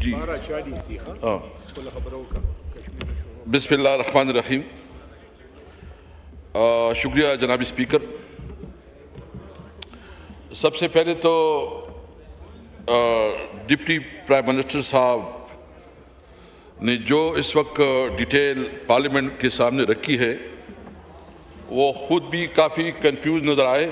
जी बिस्मिल्लाहिर्रहमानिर्रहीम। शुक्रिया जनाब स्पीकर। सबसे पहले तो डिप्टी प्राइम मिनिस्टर साहब ने जो इस वक्त डिटेल पार्लियामेंट के सामने रखी है वो ख़ुद भी काफ़ी कंफ्यूज नज़र आए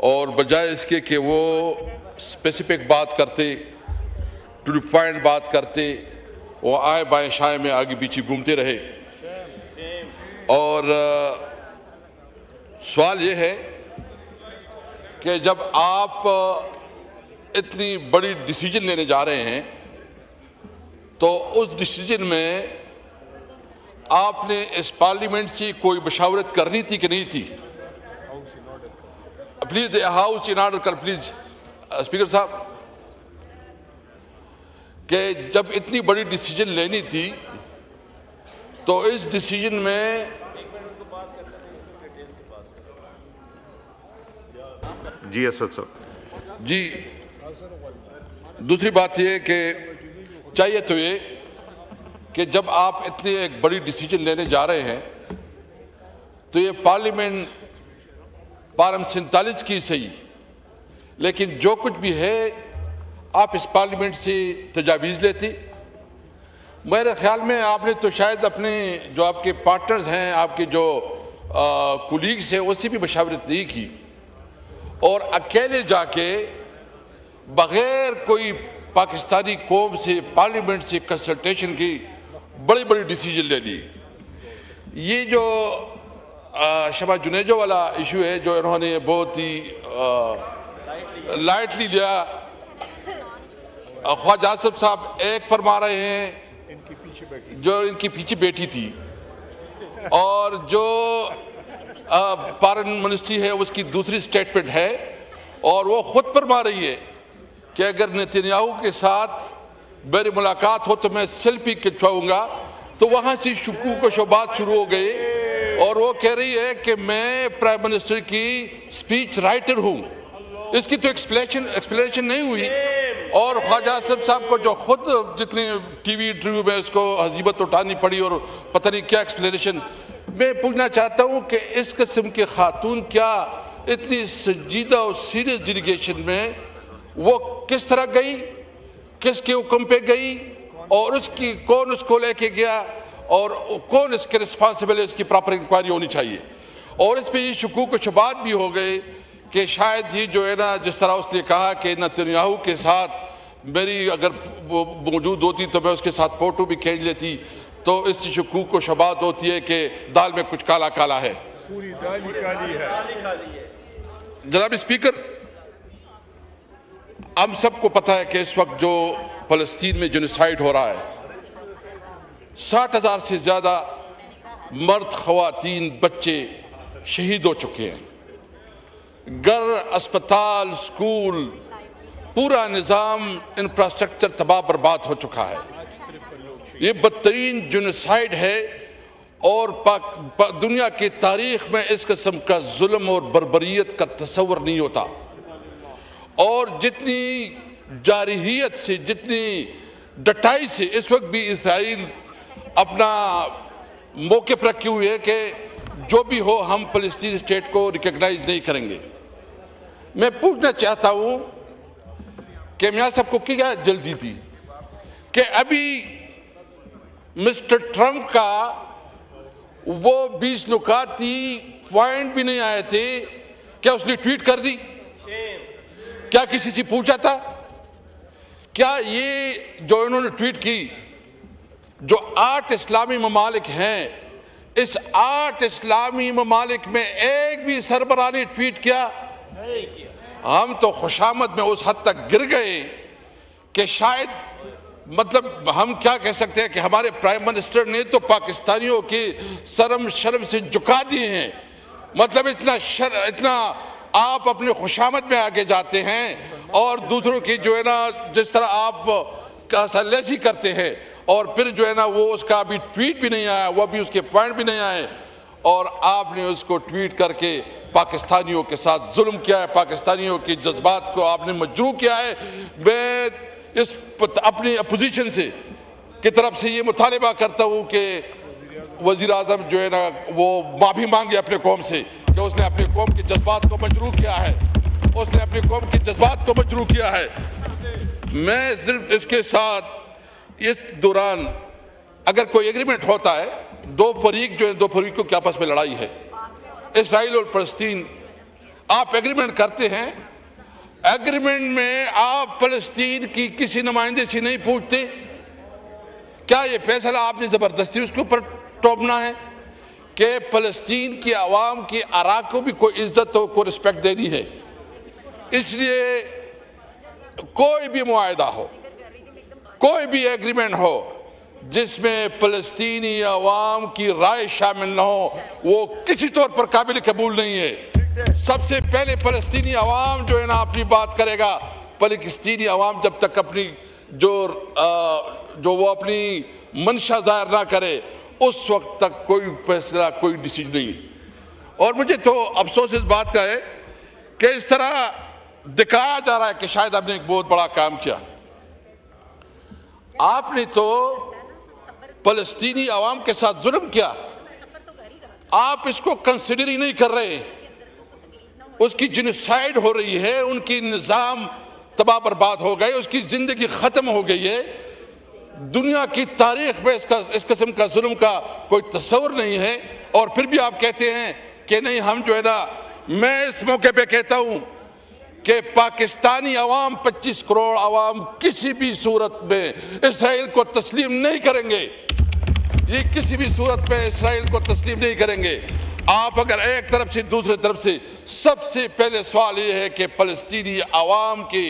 और बजाय इसके कि वो स्पेसिफिक बात करते, टू द पॉइंट बात करते, वो आए बाएं शाएं में आगे पीछे घूमते रहे। और सवाल ये है कि जब आप इतनी बड़ी डिसीजन लेने जा रहे हैं तो उस डिसीजन में आपने इस पार्लियामेंट से कोई मशावरत करनी थी कि नहीं थी? प्लीज हाउस इन ऑर्डर कर प्लीज स्पीकर साहब, कि जब इतनी बड़ी डिसीजन लेनी थी तो इस डिसीजन में जी असद साहब जी। दूसरी बात यह कि चाहिए तो ये कि जब आप इतनी एक बड़ी डिसीजन लेने जा रहे हैं तो ये पार्लियामेंट पार्लियामेंट 47 की सही, लेकिन जो कुछ भी है आप इस पार्लियामेंट से तजावीज़ लेती। मेरे ख्याल में आपने तो शायद अपने जो आपके पार्टनर्स हैं, आपके जो कुलीग्स हैं, उससे भी मशावरत नहीं की और अकेले जाके बग़ैर कोई पाकिस्तानी कौम से पार्लियामेंट से कंसल्टेशन की बड़ी बड़ी डिसीजन ले ली। ये जो शबा जुनेजो वाला इशू है जो इन्होंने बहुत ही लाइटली लिया, ख्वाजा आसिफ साहब एक फरमा रहे हैं जो इनकी पीछे बैठी थी और जो फॉरेन मिनिस्ट्री है उसकी दूसरी स्टेटमेंट है और वो खुद फरमा रही है कि अगर नेतन्याहू के साथ मेरी मुलाकात हो तो मैं सेल्फी खिंचवाऊंगा। तो वहाँ से शुकूक व शुबात शुरू हो गए और वो कह रही है कि मैं प्राइम मिनिस्टर की स्पीच राइटर हूँ। इसकी तो एक्सप्लेनेशन नहीं हुई और ख्वाजा आसिफ साहब को जो खुद जितने टीवी इंटरव्यू में उसको हजीबत उठानी पड़ी और पता नहीं क्या एक्सप्लेनेशन। मैं पूछना चाहता हूँ कि इस किस्म के खातून क्या इतनी संजीदा और सीरियस डेलीगेशन में वो किस तरह गई, किसके हुक्म पे गई और उसकी कौन उसको लेके गया और कौन इसके रिस्पॉन्सिबल है? इसकी प्रॉपर इंक्वायरी होनी चाहिए। और इस पर ये शुकूक शुबात भी हो गए कि शायद ही जो है ना, जिस तरह उसने कहा कि नेतन्याहू के साथ मेरी अगर वो मौजूद होती तो मैं उसके साथ फोटो भी खींच लेती, तो इससे शुकूक को शुबात होती है कि दाल में कुछ काला काला है, पूरी दाल ही काली है। जनाब स्पीकर, हम सबको पता है कि इस वक्त जो फ़लस्तीन में जेनोसाइड हो रहा है, 60,000 से ज़्यादा मर्द, ख़वातीन, बच्चे शहीद हो चुके हैं। घर, अस्पताल, स्कूल, पूरा निज़ाम, इंफ्रास्ट्रक्चर तबाह बर्बाद हो चुका है। ये बदतरीन जेनोसाइड है और दुनिया की तारीख में इस किस्म का जुल्म और बर्बरियत का तस्वर नहीं होता। और जितनी जारहियत से, जितनी डटाई से इस वक्त भी इसराइल अपना मौक़िफ़ रखी हुई है कि जो भी हो हम फ़लस्तीन स्टेट को रिकॉग्नाइज नहीं करेंगे। मैं पूछना चाहता हूँ कि मियां साहब को क्या जल्दी थी कि अभी मिस्टर ट्रंप का वो 20 नुकाती पॉइंट भी नहीं आए थे, क्या उसने ट्वीट कर दी? क्या किसी से पूछा था? क्या ये जो इन्होंने ट्वीट की, जो 8 इस्लामी ममालिक हैं, इस 8 इस्लामी ममालिक में एक भी सरबराह ने ट्वीट किया? नहीं किया। हम तो खुशामद में उस हद तक गिर गए कि शायद मतलब हम क्या कह सकते हैं कि हमारे प्राइम मिनिस्टर ने तो पाकिस्तानियों के शर्म से झुका दिए हैं। मतलब इतना आप अपने खुशामद में आगे जाते हैं और दूसरों की जो है ना, जिस तरह आप कासालेसी करते हैं और फिर जो है ना वो उसका अभी ट्वीट भी नहीं आया, वो भी उसके पॉइंट भी नहीं आए और आपने उसको ट्वीट करके पाकिस्तानियों के साथ जुल्म किया है, पाकिस्तानियों के जज्बात को आपने मजरूह किया है। मैं अपनी अपोजिशन से की तरफ से ये मुतालबा करता हूँ कि वज़ीर आज़म जो है ना वो माफ़ी मांगे अपने कौम से कि उसने अपनी कौम के जज्बात को मजरूह किया है, उसने अपनी कौम के जज्बात को मजरूह किया है। मैं सिर्फ इसके साथ इस दौरान अगर कोई एग्रीमेंट होता है, दो फरीकों के आपस में लड़ाई है, इसराइल और फलस्तीन, आप एग्रीमेंट करते हैं, एग्रीमेंट में आप फलस्तीन की किसी नुमाइंदे से नहीं पूछते, क्या ये फैसला आपने ज़बरदस्ती उसके ऊपर टोपना है कि फलस्तीन की आवाम की आरा को भी कोई इज्जत हो, कोई रिस्पेक्ट देनी है। इसलिए कोई भी मुआहदा हो, कोई भी एग्रीमेंट हो जिसमें फलस्तीनी आवाम की राय शामिल न हो, वो किसी तौर पर काबिल कबूल नहीं है। सबसे पहले फलस्तीनी आवाम जो है ना अपनी बात करेगा। फलस्तीनी आवाम जब तक अपनी जो वो अपनी मंशा जाहिर ना करे, उस वक्त तक कोई फैसला, कोई डिसीजन नहीं। और मुझे तो अफसोस इस बात का है कि इस तरह दिखाया जा रहा है कि शायद आपने एक बहुत बड़ा काम किया। आपने तो फलस्तीनी आवाम के साथ जुल्म किया, आप इसको कंसिडर ही नहीं कर रहे। उसकी जेनोसाइड हो रही है, उनकी निज़ाम तबाह बर्बाद हो गए, उसकी जिंदगी खत्म हो गई है। दुनिया की तारीख में इस किस्म का जुल्म का कोई तस्वर नहीं है। और फिर भी आप कहते हैं कि नहीं, हम जो है ना, मैं इस मौके पे कहता हूं कि पाकिस्तानी अवाम, 25 करोड़ अवाम किसी भी सूरत में इसराइल को तस्लीम नहीं करेंगे। ये किसी भी सूरत में इसराइल को तस्लीम नहीं करेंगे। आप अगर एक तरफ से दूसरी तरफ से, सबसे पहले सवाल ये है कि फलस्तीनी अवाम की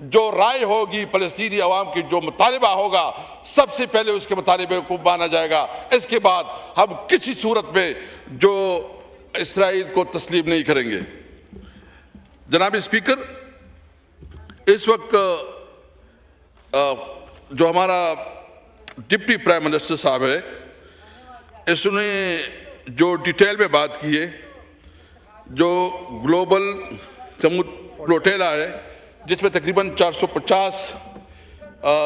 जो राय होगी, फलस्तीनी अवाम की जो मुतालिबा होगा, सबसे पहले उसके मुतालिबे को माना जाएगा। इसके बाद हम किसी सूरत में जो इसराइल को तस्लीम नहीं करेंगे। जनाब स्पीकर, इस वक्त जो हमारा डिप्टी प्राइम मिनिस्टर साहब है, इसने जो डिटेल में बात की है, जो ग्लोबल समुद्र फ्लोटेला है जिसमें तकरीबन 450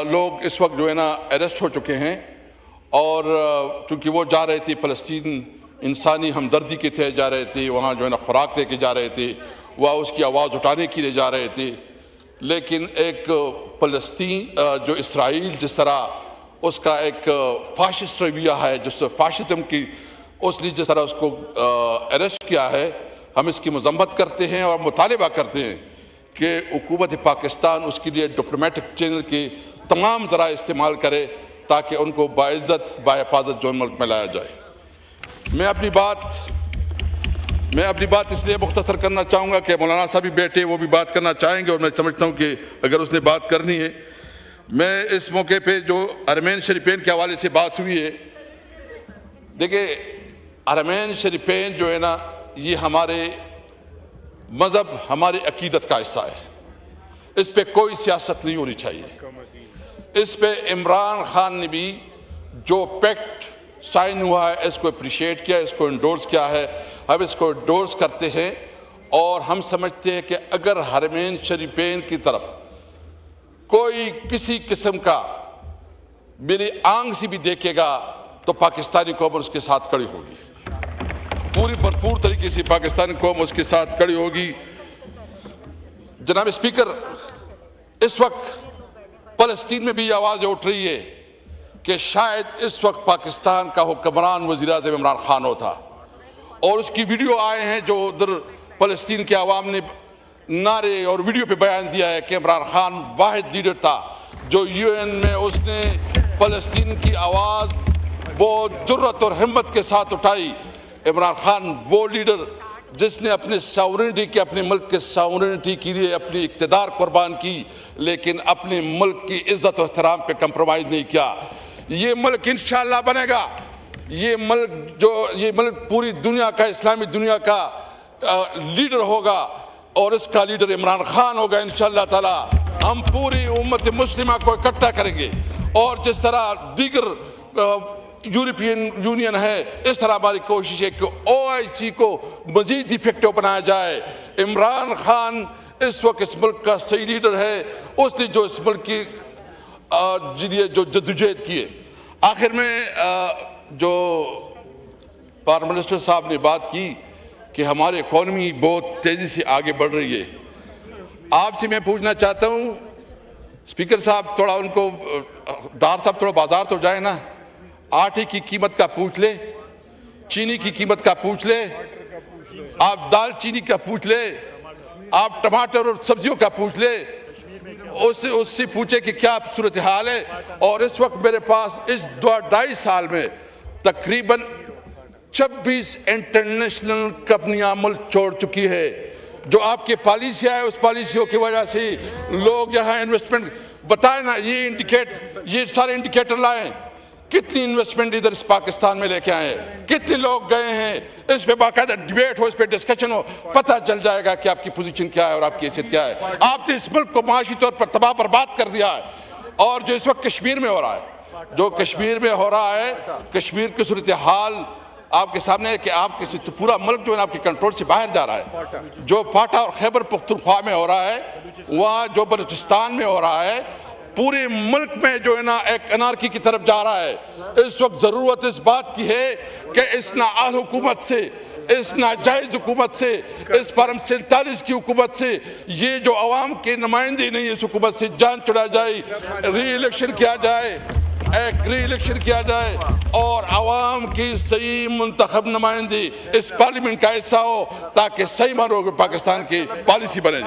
लोग इस वक्त जो है ना अरेस्ट हो चुके हैं, और चूँकि वो जा रहे थे फलस्तीन, इंसानी हमदर्दी के तहत जा रहे थे, वहाँ जो है ना खुराक लेके जा रहे थे, वह उसकी आवाज़ उठाने के लिए जा रहे थे। लेकिन एक फलस्तीन जो इसराइल जिस तरह उसका एक फाशिस्ट रवैया है, जिस फाशिज्म की उसने जिस तरह उसको अरेस्ट किया है, हम इसकी मजम्मत करते हैं और मुतालिबा करते हैं कि हुकूमत पाकिस्तान उसके लिए डिप्लोमेटिक चैनल के तमाम ज़रा इस्तेमाल करे ताकि उनको बाइज़्ज़त बाहिफाजत जो मुल्क में लाया जाए। मैं अपनी बात इसलिए मुख्तसर करना चाहूँगा कि मौलाना साहब भी बैठे, वो भी बात करना चाहेंगे, और मैं समझता हूँ कि अगर उसने बात करनी है। मैं इस मौके पे जो हरमैन शरीफैन के हवाले से बात हुई है, देखिए हरमैन शरीफैन जो है ना, ये हमारे मज़हब, हमारी अकीदत का हिस्सा है। इस पे कोई सियासत नहीं होनी चाहिए। इस पे इमरान खान ने भी जो पैक्ट साइन हुआ है, इसको अप्रिशिएट किया, इसको इंडोर्स किया है, हम इसको इंडोर्स करते हैं। और हम समझते हैं कि अगर हरमैन शरीफैन की तरफ कोई किसी किस्म का मेरी आंख से भी देखेगा तो पाकिस्तानी कौम उसके साथ खड़ी होगी, पूरी भरपूर तरीके से पाकिस्तानी कौम उसके साथ खड़ी होगी। जनाब स्पीकर, इस वक्त फलस्तीन में भी आवाज़ उठ रही है कि शायद इस वक्त पाकिस्तान का हुक्मरान वज़ीर आज़म इमरान खान होता, और उसकी वीडियो आए हैं जो उधर फलस्तीन के अवाम ने नारे और वीडियो पे बयान दिया है कि इमरान खान वाहिद लीडर था जो यूएन में उसने फलस्तीन की आवाज़ बहुत जुर्रत और हिम्मत के साथ उठाई। इमरान खान वो लीडर जिसने अपने सॉवरेनिटी के, अपने मुल्क के सॉवरेनिटी के लिए अपनी इक़्तिदार कुर्बान की, लेकिन अपने मुल्क की इज़्ज़त और एहतराम पे कंप्रोमाइज़ नहीं किया। ये मुल्क इंशाअल्लाह बनेगा। ये मुल्क पूरी दुनिया का, इस्लामी दुनिया का लीडर होगा, और इसका लीडर इमरान खान होगा इंशाअल्लाह ताला। हम पूरी उम्मत मुस्लिमा को इकट्ठा करेंगे, और जिस तरह दीगर यूरोपियन यूनियन है, इस तरह हमारी कोशिश है कि OIC को मजीद इफेक्टिव बनाया जाए। इमरान खान इस वक्त इस मुल्क का सही लीडर है। उसने जो इस मुल्क की जिन्हें जो जद्दोजहद किए। आखिर में जो पावर मिनिस्टर साहब ने बात की कि हमारी इकॉनमी बहुत तेज़ी से आगे बढ़ रही है, आपसे मैं पूछना चाहता हूँ स्पीकर साहब, थोड़ा उनको डार साहब थोड़ा बाजार तो जाए ना, आटे की कीमत का पूछ ले, चीनी की कीमत का पूछ ले, आप दाल चीनी का पूछ ले, आप टमाटर और सब्जियों का पूछ ले, उससे पूछे कि क्या सूरत हाल है। और इस वक्त मेरे पास इस 2.5 साल में तकरीबन 26 इंटरनेशनल कंपनियां मुल्क छोड़ चुकी है। जो आपकी पॉलिसी है उस पॉलिसियों की वजह से लोग यहाँ इन्वेस्टमेंट बताए ना, ये सारे इंडिकेटर लाएं, कितनी इन्वेस्टमेंट इधर इस पाकिस्तान में लेके आए हैं, कितने लोग गए हैं, इस पे बाकायदा डिबेट हो, इस पे डिस्कशन हो, पता चल जाएगा कि आपकी पोजीशन क्या है और आपकी हैसियत क्या है। आपने इस मुल्क को माशी तौर पर तबाह बर्बाद कर दिया है। और जो इस वक्त कश्मीर में हो रहा है, जो कश्मीर में हो रहा है, कश्मीर की सूरत हाल आपके सामने है कि आपके तो पूरा मुल्क जो है आपके कंट्रोल से बाहर जा रहा है। जो फाटा और खैबर पख्तूनख्वा में हो रहा है, वहाँ जो बलूचिस्तान में हो रहा है, पूरे मुल्क में जो है ना एक अनार्की की तरफ जा रहा है। इस वक्त जरूरत इस बात की है कि इस नाअहल हुकूमत से, इस नाजायज हुकूमत से, इस फार्म 47 की हुकूमत से, ये जो अवाम के नुमाइंदे नहीं इस हुकूमत से जान छुड़ा जाए, री इलेक्शन किया जाए, एक री इलेक्शन किया जाए और अवाम की सही मुंतखब नुमाइंदे इस पार्लियामेंट का हिस्सा हो, ताकि सही मानो पाकिस्तान की पॉलिसी बने।